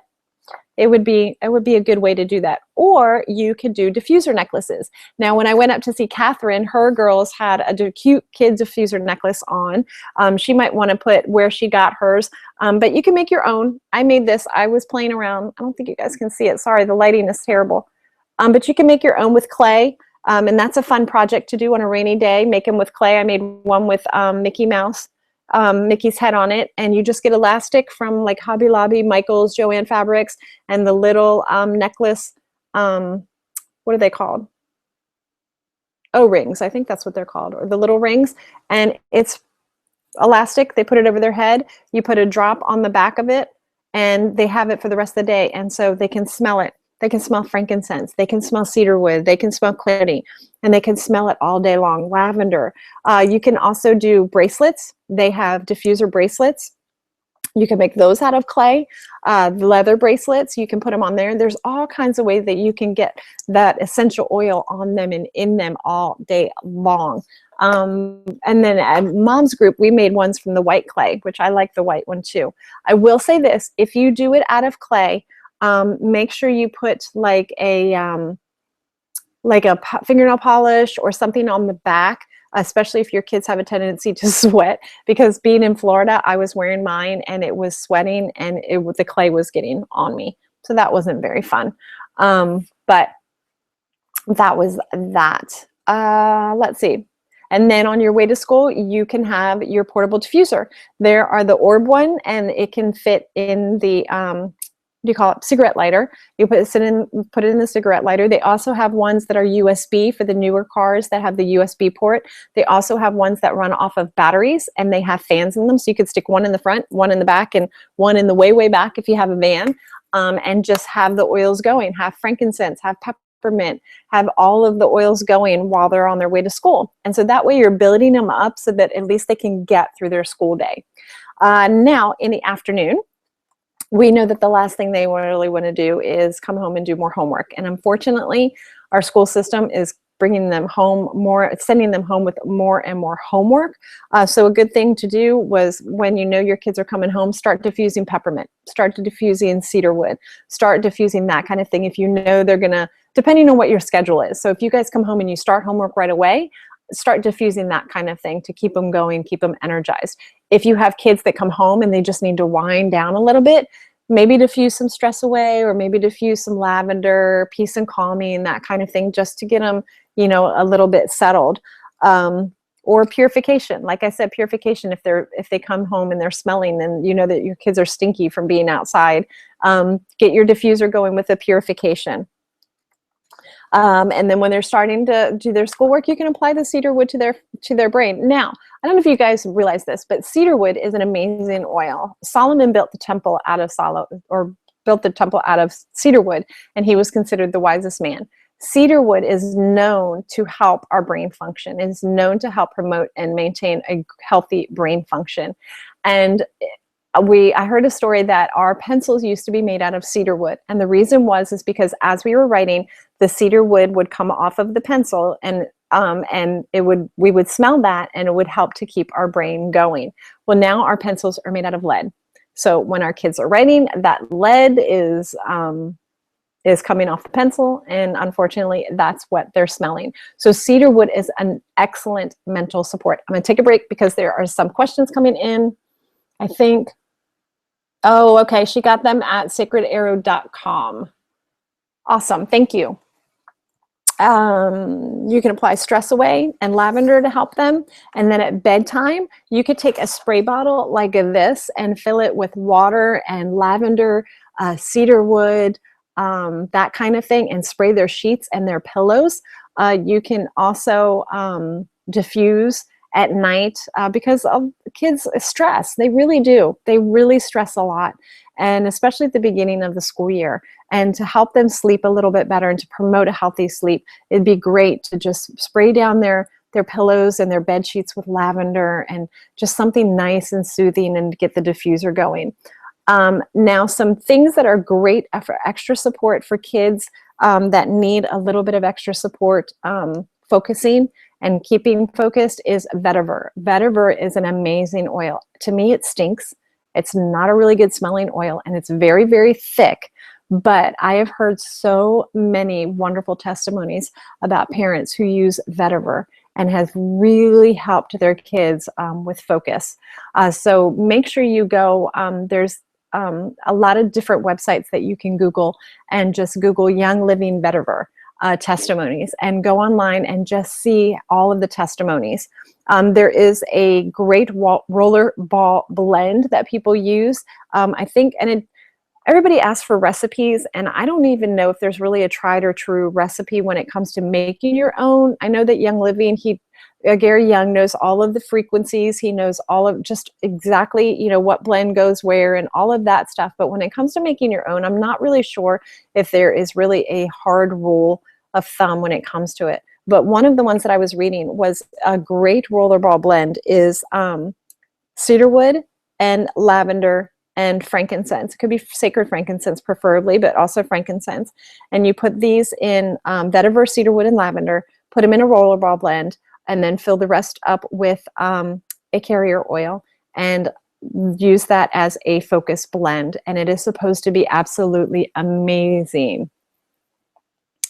it would be a good way to do that. Or you could do diffuser necklaces. Now, when I went up to see Catherine, her girls had a cute kid diffuser necklace on. She might want to put where she got hers, but you can make your own. I made this. I was playing around. I don't think you guys can see it. Sorry, the lighting is terrible. But you can make your own with clay. And that's a fun project to do on a rainy day. Make them with clay. I made one with Mickey Mouse, Mickey's head on it, and you just get elastic from like Hobby Lobby, Michael's, Joann Fabrics, and the little necklace what are they called? O-rings, I think that's what they're called, or the little rings. And it's elastic. They put it over their head. You put a drop on the back of it, and they have it for the rest of the day. And so they can smell it. They can smell frankincense. They can smell cedarwood. They can smell clarity, and they can smell it all day long. Lavender. You can also do bracelets. They have diffuser bracelets. You can make those out of clay. Leather bracelets, you can put them on there. There's all kinds of ways that you can get that essential oil on them and in them all day long. And then at Mom's group, we made ones from the white clay, which I like the white one too. I will say this, if you do it out of clay, make sure you put like a fingernail polish or something on the back, especially if your kids have a tendency to sweat, because being in Florida, I was wearing mine and it was sweating, and the clay was getting on me. So that wasn't very fun. But that was that. Let's see. And then on your way to school, you can have your portable diffuser. There are the orb one, and it can fit in the, what do you call it, cigarette lighter. You put it in the cigarette lighter. They also have ones that are USB for the newer cars that have the USB port. They also have ones that run off of batteries, and they have fans in them. So you could stick one in the front, one in the back, and one in the way, way back if you have a van, and just have the oils going. Have frankincense, have peppermint, have all of the oils going while they're on their way to school. And so that way you're building them up so that at least they can get through their school day. Now in the afternoon, we know that the last thing they really want to do is come home and do more homework. And unfortunately, our school system is bringing them home more, sending them home with more and more homework. So a good thing to do was, when you know your kids are coming home, start diffusing peppermint, start diffusing cedarwood, start diffusing that kind of thing. If you know they're gonna, depending on what your schedule is. So if you guys come home and you start homework right away, start diffusing that kind of thing to keep them going, keep them energized. If you have kids that come home and they just need to wind down a little bit, maybe diffuse some stress away, or maybe diffuse some lavender, peace and calming, that kind of thing, just to get them, you know, a little bit settled. Or purification. Like I said, purification, if they come home and they're smelling, then you know that your kids are stinky from being outside. Get your diffuser going with a purification. And then when they're starting to do their schoolwork, you can apply the cedarwood to their brain. Now, I don't know if you guys realize this, but cedarwood is an amazing oil. Solomon built the temple out of cedarwood, and he was considered the wisest man. Cedarwood is known to help our brain function. It is known to help promote and maintain a healthy brain function. And I heard a story that our pencils used to be made out of cedarwood, and the reason is because as we were writing, the cedarwood would come off of the pencil, and we would smell that, and it would help to keep our brain going. Well, now our pencils are made out of lead, so when our kids are writing, that lead is coming off the pencil, and unfortunately, that's what they're smelling. So cedarwood is an excellent mental support. I'm going to take a break because there are some questions coming in. I think, oh, okay, she got them at sacredarrow.com. Awesome, thank you. You can apply stress away and lavender to help them. And then at bedtime, you could take a spray bottle like this and fill it with water and lavender, cedarwood, that kind of thing, and spray their sheets and their pillows. You can also diffuse at night because of kids stress. They really do. They really stress a lot, and especially at the beginning of the school year. And to help them sleep a little bit better and to promote a healthy sleep, it'd be great to just spray down their pillows and their bed sheets with lavender and just something nice and soothing, and get the diffuser going. Now, some things that are great for extra support for kids that need a little bit of extra support focusing and keeping focused is vetiver. Vetiver is an amazing oil. To me, it stinks. It's not a really good smelling oil, and it's very, very thick. But I have heard so many wonderful testimonies about parents who use vetiver and has really helped their kids with focus. So make sure you go, there's a lot of different websites that you can Google, and just Google Young Living Vetiver testimonies, and go online and just see all of the testimonies. There is a great roller ball blend that people use. I think, and everybody asks for recipes, and I don't even know if there's really a tried or true recipe when it comes to making your own. I know that Young Living, Gary Young knows all of the frequencies. He knows all of just exactly, you know, what blend goes where and all of that stuff. But when it comes to making your own, I'm not really sure if there is really a hard rule of thumb when it comes to it. But one of the ones that I was reading was a great rollerball blend is cedarwood and lavender and frankincense. It could be sacred frankincense preferably, but also frankincense. And you put these in vetiver, cedarwood, and lavender, put them in a rollerball blend, and then fill the rest up with a carrier oil and use that as a focus blend. And it is supposed to be absolutely amazing.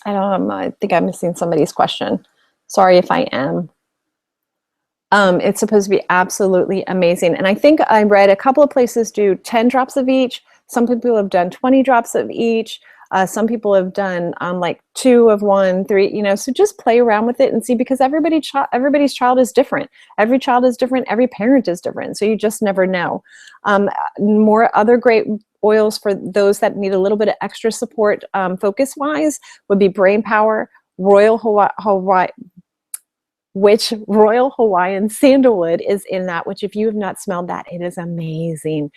I think I'm missing somebody's question. Sorry if I am. It's supposed to be absolutely amazing. And I think I read a couple of places do 10 drops of each. Some people have done 20 drops of each. Some people have done like 2 of 1, 3, you know, so just play around with it and see, because everybody's child is different. Every child is different. Every parent is different. So you just never know. More other great oils for those that need a little bit of extra support focus-wise would be Brain Power, Royal Hawaiian sandalwood is in that, which if you have not smelled that, it is amazing.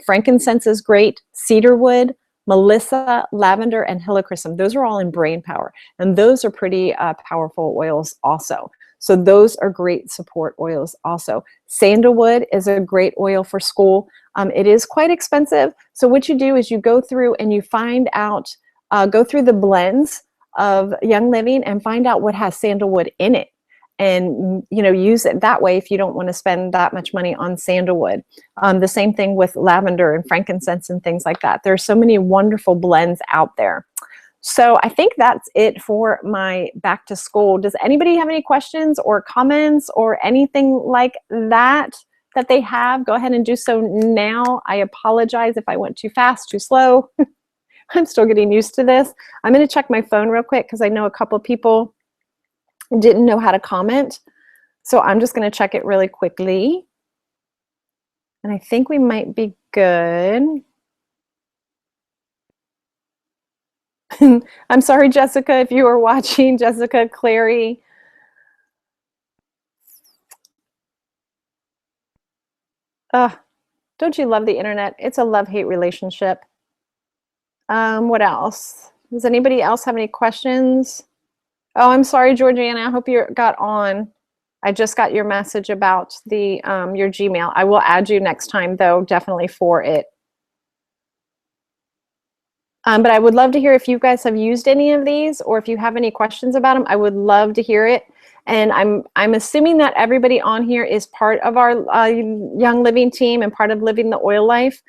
Frankincense is great. Cedarwood, Melissa, lavender, and helichrysum. Those are all in Brain Power. And those are pretty powerful oils also. So those are great support oils also. Sandalwood is a great oil for school. It is quite expensive. So what you do is you go through and you find out, go through the blends of Young Living and find out what has sandalwood in it. And, you know, use it that way if you don't want to spend that much money on sandalwood. The same thing with lavender and frankincense and things like that. There are so many wonderful blends out there. So I think that's it for my back to school. Does anybody have any questions or comments or anything like that that they have? Go ahead and do so now. I apologize if I went too fast, too slow. I'm still getting used to this. I'm going to check my phone real quick because I know a couple people didn't know how to comment. So I'm just going to check it really quickly. And I think we might be good. I'm sorry, Jessica, if you were watching. Jessica, Clary. Don't you love the internet? It's a love-hate relationship. What else? Does anybody else have any questions? Oh, I'm sorry, Georgiana. I hope you got on. I just got your message about the your Gmail. I will add you next time, though, definitely for it. But I would love to hear if you guys have used any of these or if you have any questions about them. I would love to hear it. And I'm assuming that everybody on here is part of our Young Living team and part of Living the Oil Life.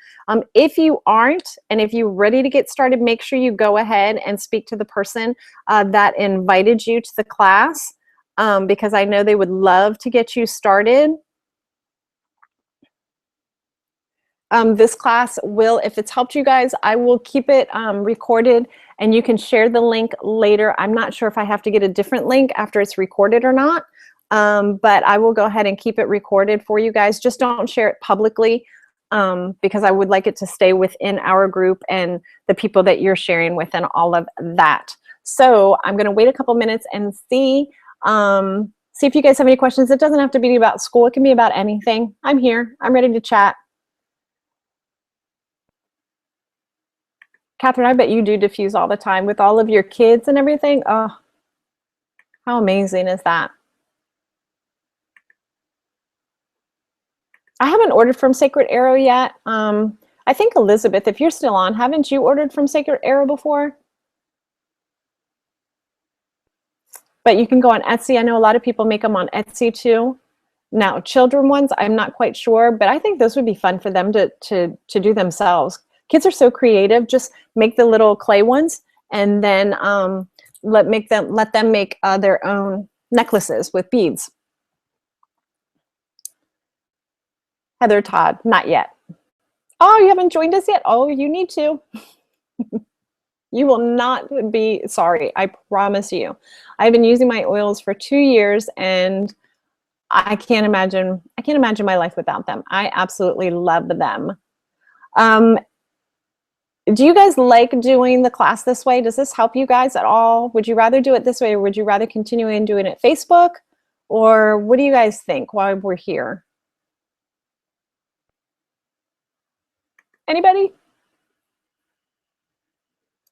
If you aren't, and if you're ready to get started, make sure you go ahead and speak to the person that invited you to the class, because I know they would love to get you started. This class will, if it's helped you guys, I will keep it recorded and you can share the link later. I'm not sure if I have to get a different link after it's recorded or not, but I will go ahead and keep it recorded for you guys. Just don't share it publicly because I would like it to stay within our group and the people that you're sharing with and all of that. So I'm going to wait a couple minutes and see if you guys have any questions. It doesn't have to be about school. It can be about anything. I'm here. I'm ready to chat. Catherine, I bet you do diffuse all the time with all of your kids and everything. Oh, how amazing is that? I haven't ordered from Sacred Arrow yet. I think Elizabeth, if you're still on, haven't you ordered from Sacred Arrow before? But you can go on Etsy. I know a lot of people make them on Etsy too. Now, children ones, I'm not quite sure, but I think those would be fun for them to do themselves. Kids are so creative. Just make the little clay ones and then let them make their own necklaces with beads. Heather Todd, not yet. Oh, you haven't joined us yet? Oh, you need to. You will not be sorry, I promise you. I've been using my oils for 2 years and I can't imagine my life without them. I absolutely love them. do you guys like doing the class this way? Does this help you guys at all? Would you rather do it this way, or would you rather continue in doing it Facebook? Or what do you guys think while we're here? Anybody?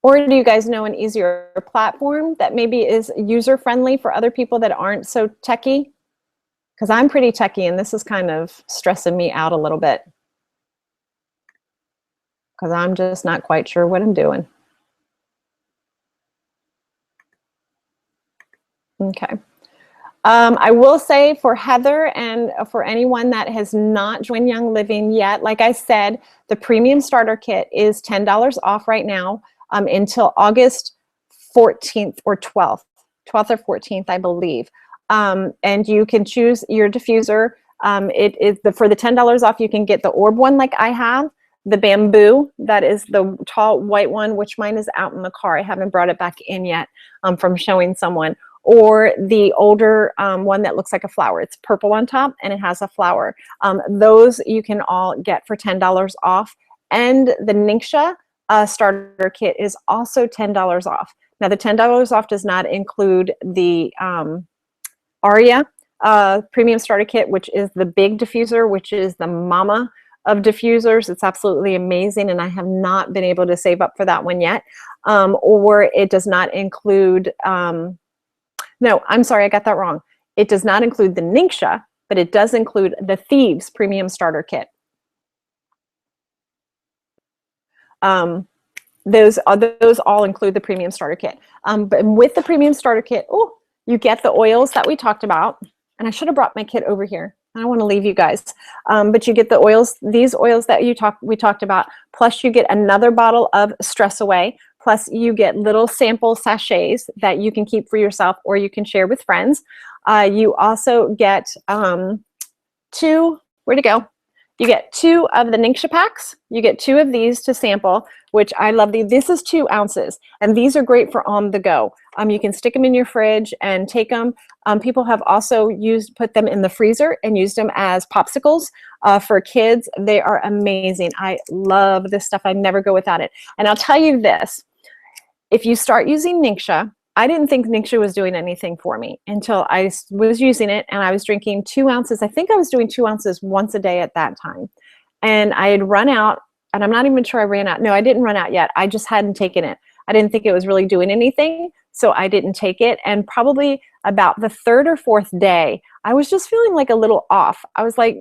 Or do you guys know an easier platform that maybe is user-friendly for other people that aren't so techie? Because I'm pretty techie, and this is kind of stressing me out a little bit. Because I'm just not quite sure what I'm doing. Okay. I will say for Heather and for anyone that has not joined Young Living yet, like I said, the premium starter kit is $10 off right now until August 14th or 12th or 14th, I believe. And you can choose your diffuser. It is for the $10 off, you can get the orb one like I have, the bamboo, that is the tall white one, which mine is out in the car. I haven't brought it back in yet from showing someone. Or the older one that looks like a flower. It's purple on top and it has a flower. Those you can all get for $10 off. And the Ningxia starter kit is also $10 off. Now the $10 off does not include the Aria premium starter kit, which is the big diffuser, which is the mama of diffusers. It's absolutely amazing, and I have not been able to save up for that one yet. Or it does not include no, I'm sorry, I got that wrong. It does not include the Ningxia, but it does include the Thieves Premium Starter Kit. Those all include the Premium Starter Kit. But with the Premium Starter Kit, oh, you get the oils that we talked about. And I should have brought my kit over here. I don't want to leave you guys. But you get the oils, these oils that we talked about, plus you get another bottle of Stress Away. Plus you get little sample sachets that you can keep for yourself or you can share with friends. You also get two, where'd it go? You get 2 of the Ningxia packs. You get 2 of these to sample, which I love. This is 2 ounces, and these are great for on the go. You can stick them in your fridge and take them. People have also put them in the freezer and used them as popsicles for kids. They are amazing. I love this stuff. I never go without it. And I'll tell you this, if you start using Ningxia, I didn't think Ningxia was doing anything for me until I was using it and I was drinking 2 ounces. I think I was doing 2 ounces once a day at that time. And I had run out, and I'm not even sure I ran out. No, I didn't run out yet. I just hadn't taken it. I didn't think it was really doing anything, so I didn't take it. And probably about the 3rd or 4th day, I was just feeling like a little off. I was like,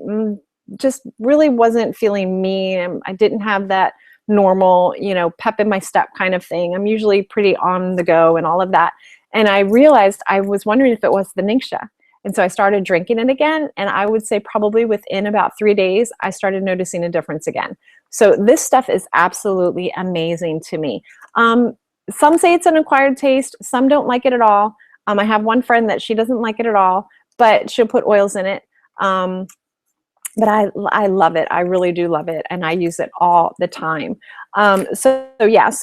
just really wasn't feeling me. I didn't have that normal, pep in my step kind of thing. I'm usually pretty on the go and all of that. And I realized, I was wondering if it was the Ningxia. And so I started drinking it again. And I would say probably within about 3 days, I started noticing a difference again. So this stuff is absolutely amazing to me. Some say it's an acquired taste. Some don't like it at all. I have one friend that she doesn't like it at all, but she'll put oils in it. But I love it. I really do love it, and I use it all the time. So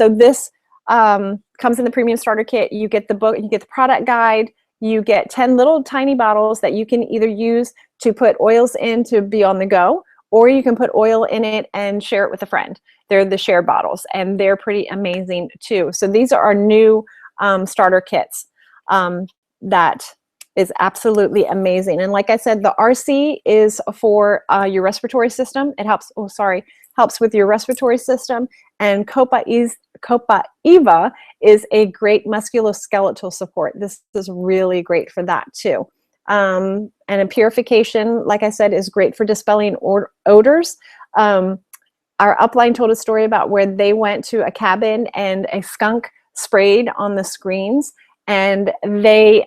this comes in the premium starter kit. You get the book, you get the product guide, you get 10 little tiny bottles that you can either use to put oils in to be on the go, or you can put oil in it and share it with a friend. They're the share bottles, and they're pretty amazing too. So these are our new starter kits that is absolutely amazing. And like I said, the RC is for your respiratory system. It helps with your respiratory system. And Copa Eva is a great musculoskeletal support. This is really great for that too. And a purification, like I said, is great for dispelling odors. Our upline told a story about where they went to a cabin and a skunk sprayed on the screens, and they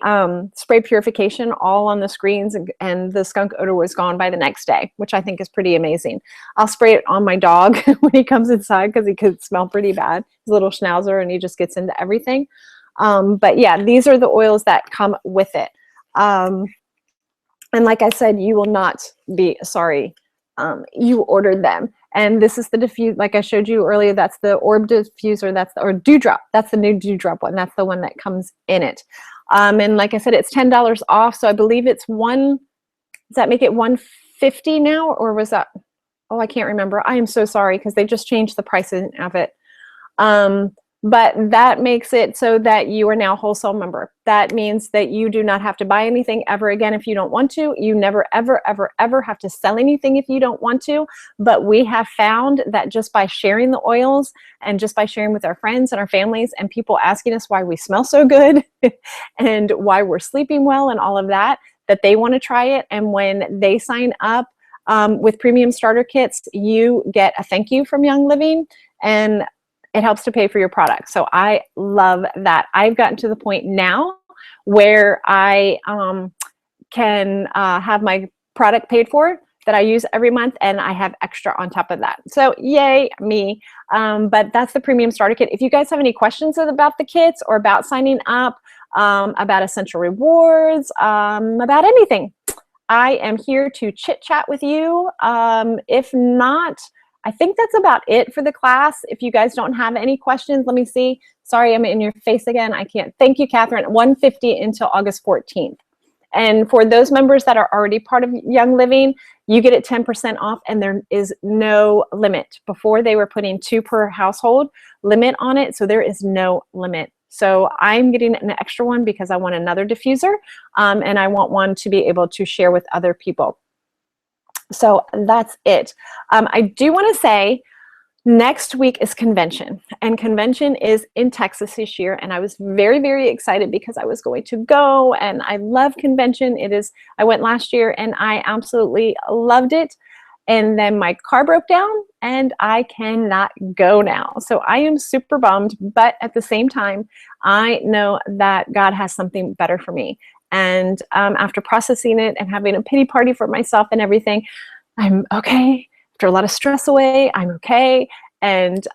sprayed purification all on the screens, and the skunk odor was gone by the next day, which I think is pretty amazing. I'll spray it on my dog when he comes inside because he could smell pretty bad. He's a little schnauzer and he just gets into everything. But yeah, these are the oils that come with it. And like I said, you will not be sorry you ordered them. And this is the diffuse, like I showed you earlier, that's the orb diffuser, or dewdrop. That's the new dewdrop one. That's the one that comes in it. And like I said, it's $10 off. So I believe it's does that make it $150 now? Or was that, oh, I can't remember. I am so sorry because they just changed the pricing of it. But that makes it so that you are now a wholesale member. That means that you do not have to buy anything ever again if you don't want to. You never, ever, ever, ever have to sell anything if you don't want to. But we have found that just by sharing the oils and just by sharing with our friends and our families and people asking us why we smell so good and why we're sleeping well and all of that, that they want to try it. And when they sign up with premium starter kits, you get a thank you from Young Living, and it helps to pay for your product. So I love that. I've gotten to the point now where I can have my product paid for that I use every month, and I have extra on top of that. So yay me. But that's the premium starter kit. If you guys have any questions about the kits or about signing up, about essential rewards, about anything, I am here to chit chat with you. If not, I think that's about it for the class. If you guys don't have any questions, let me see. Sorry, I'm in your face again. I can't. Thank you, Catherine. 150 until August 14th. And for those members that are already part of Young Living, you get it 10% off, and there is no limit. Before, they were putting 2 per household limit on it, so there is no limit. So I'm getting an extra one because I want another diffuser, and I want one to be able to share with other people. So that's it. I do want to say next week is convention, and convention is in Texas this year, and I was very, very excited because I was going to go, and I love convention. I went last year and I absolutely loved it, and then my car broke down and I cannot go now. So I am super bummed, but at the same time, I know that God has something better for me. And after processing it and having a pity party for myself and everything, I'm okay. After a lot of stress away, I'm okay. And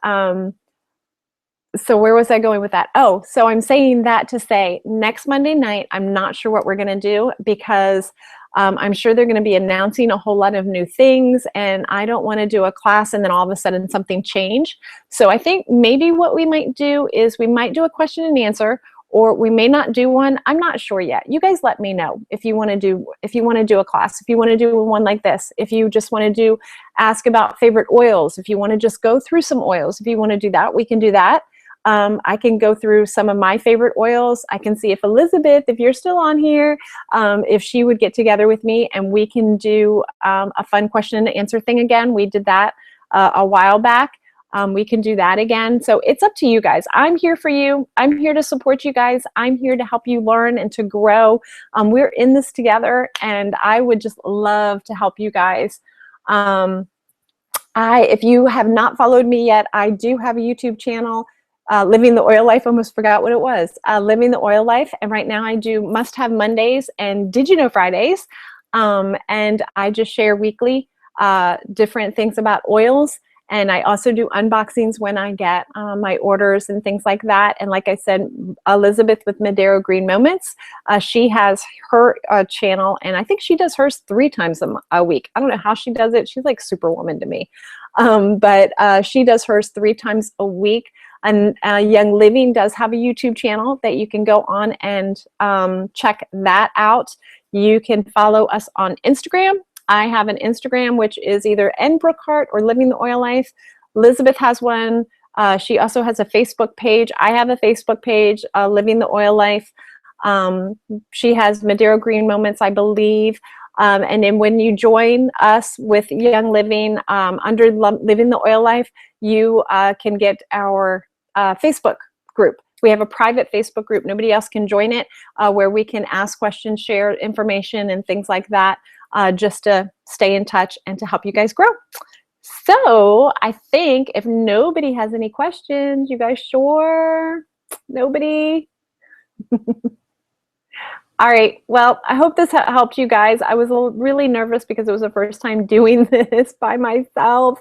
so where was I going with that? Oh, so I'm saying that to say next Monday night, I'm not sure what we're going to do because I'm sure they're going to be announcing a whole lot of new things, and I don't want to do a class and then all of a sudden something change. So I think maybe what we might do is we might do a question and answer, or we may not do one. I'm not sure yet. You guys let me know if you want to do a class, if you want to do one like this, if you just want to ask about favorite oils, if you want to just go through some oils, if you want to do that, we can do that. I can go through some of my favorite oils. I can see if Elizabeth, if you're still on here, if she would get together with me and we can do a fun question and answer thing again. We did that a while back. We can do that again. So it's up to you guys. I'm here for you. I'm here to support you guys. I'm here to help you learn and to grow. We're in this together, and I would just love to help you guys. If you have not followed me yet, I do have a YouTube channel, Living the Oil Life. Almost forgot what it was. Living the Oil Life. And right now I do Must Have Mondays and Did You Know Fridays. And I just share weekly different things about oils. And I also do unboxings when I get my orders and things like that. And like I said, Elizabeth with Madero Green Moments, she has her channel, and I think she does hers 3 times a week. I don't know how she does it. She's like Superwoman to me. But she does hers 3 times a week. And Young Living does have a YouTube channel that you can go on and check that out. You can follow us on Instagram. I have an Instagram, which is either N Brookhart or Living the Oil Life. Elizabeth has one. She also has a Facebook page. I have a Facebook page, Living the Oil Life. She has Madero Green Moments, I believe. And then when you join us with Young Living under Living the Oil Life, you can get our Facebook group. We have a private Facebook group. Nobody else can join it, where we can ask questions, share information, and things like that, just to stay in touch and to help you guys grow. So I think if nobody has any questions, you guys sure? Nobody? All right, well, I hope this helped you guys. I was really nervous because it was the first time doing this by myself.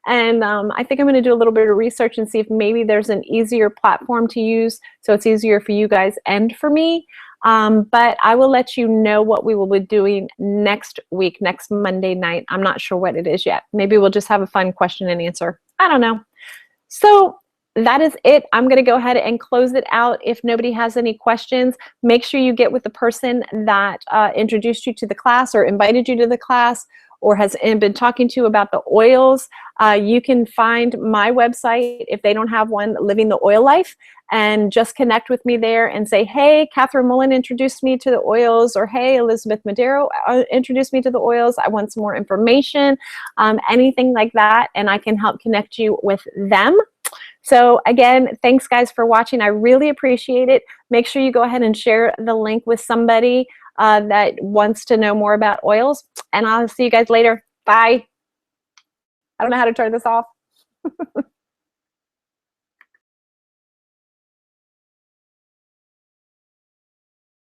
And I think I'm gonna do a little bit of research and see if maybe there's an easier platform to use so it's easier for you guys and for me. But I will let you know what we will be doing next week, next Monday night. I'm not sure what it is yet. Maybe we'll just have a fun question and answer. I don't know. So that is it. I'm going to go ahead and close it out. If nobody has any questions, make sure you get with the person that introduced you to the class or invited you to the class, or has been talking to you about the oils, you can find my website, if they don't have one, Living the Oil Life, and just connect with me there and say, hey, Catherine Mullen introduced me to the oils, or hey, Elizabeth Madero introduced me to the oils. I want some more information, anything like that, and I can help connect you with them. So again, thanks guys for watching. I really appreciate it. Make sure you go ahead and share the link with somebody that wants to know more about oils, and I'll see you guys later. Bye. I don't know how to turn this off.